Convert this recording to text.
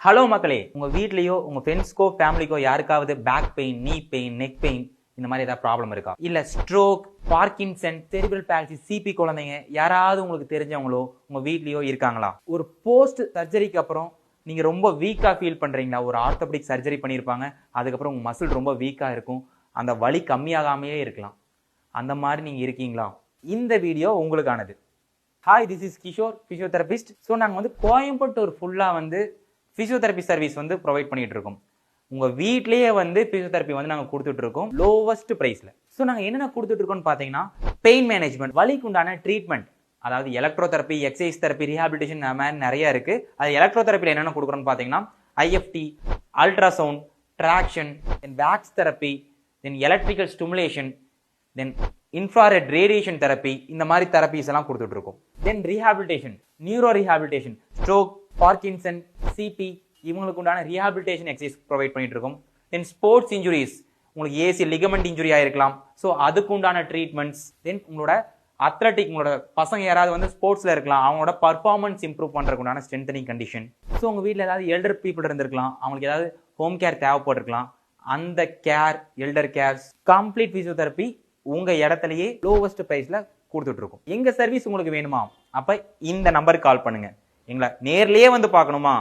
Hello மக்களே, உங்க வீட்லயோ உங்க ஃப்ரெண்ட்ஸ்க்கோ ஃபேமிலிக்கோ யாருக்காவது back pain, knee pain, neck pain இந்த மாதிரி ஏதாவது ப்ராப்ளம் இருக்கா? இல்ல stroke, Parkinson, cerebral palsy, CP குழந்தைங்க யாராவது உங்களுக்கு தெரிஞ்சவங்களோ உங்க வீட்லயோ இருக்காங்களா? ஒரு போஸ்ட் சர்ஜரிக்கு அப்புறம் நீங்க ரொம்ப வீக்கா ஃபீல் பண்றீங்களா? ஒரு ஆர்த்தோபெடிக் சர்ஜரி பண்ணியிருப்பாங்க, அதுக்கப்புறம் உங்க மசில் ரொம்ப வீக்கா இருக்கும், அந்த வலி கம்மியாகாமையே இருக்கலாம். அந்த மாதிரி நீங்க இருக்கீங்களா? இந்த வீடியோ உங்களுக்கானது. Hi, this is Kishore, physiotherapist. So நாங்கள் கோயம்புத்தூர் ஃபுல்லாக பிசியோதெரபி சர்வீஸ் ப்ரொவைட் பண்ணிட்டு இருக்கோம். உங்க வீட்லயே பிசியோதெரபி நாங்கள் கொடுத்துட்டு இருக்கோம் லோவஸ்ட் பிரைஸ்ல. ஸோ நாங்கள் என்னென்ன கொடுத்துட்டு இருக்கோம்னு பார்த்தீங்கன்னா, பெயின் மேனேஜ்மெண்ட், வலிக்கு உண்டான ட்ரீட்மெண்ட், அதாவது எலக்ட்ரோதெரப்பி, எக்ஸசைஸ் தெரப்பி, ரீஹாபிலிட்டேஷன் மாதிரி நிறைய இருக்கு. அது எலக்ட்ரோதெரப்பியில் என்னென்ன கொடுக்குறோம்னு பார்த்தீங்கன்னா, IFT, ultrasound, traction, then wax therapy, then electrical stimulation, then infrared radiation therapy, இந்த மாதிரி தெரப்பிஸ் எல்லாம் கொடுத்துட்டு இருக்கோம். Then rehabilitation, neuro rehabilitation, stroke, Parkinson, CP இவங்களுக்கு உண்டான ரீஹாபிலிட்டேஷன் எக்ஸசைஸ் ப்ரொவைட் பண்ணிட்டு இருக்கோம். தென் ஸ்போர்ட்ஸ் இன்ஜுரிஸ், உங்களுக்கு ஏசி லிகமெண்ட் இன்ஜுரி ஆயிருக்கலாம், ஸோ அதுக்கு உண்டான ட்ரீட்மெண்ட்ஸ். தென் உங்களோட அத்லட்டிக், உங்களோட பசங்க யாராவது ஸ்போர்ட்ஸ்ல இருக்கலாம், அவங்களோட பர்ஃபார்மன்ஸ் இம்ப்ரூவ் பண்றதுக்கு உண்டான ஸ்ட்ரென்தனிங் கண்டிஷன். ஸோ உங்க வீட்டில் ஏதாவது எல்டர் பீப்புள் இருந்திருக்கலாம், அவங்களுக்கு ஏதாவது ஹோம் கேர் தேவைப்பட்டிருக்கலாம், அந்த care, elder CARES, complete physiotherapy உங்க இடத்துலயே லோவஸ்ட் பிரைஸ்ல கொடுத்துட்டு இருக்கோம். எங்க சர்வீஸ் உங்களுக்கு வேணுமா? அப்ப இந்த நம்பருக்கு கால் பண்ணுங்க. எங்களை நேர்லயே பார்க்கணுமா?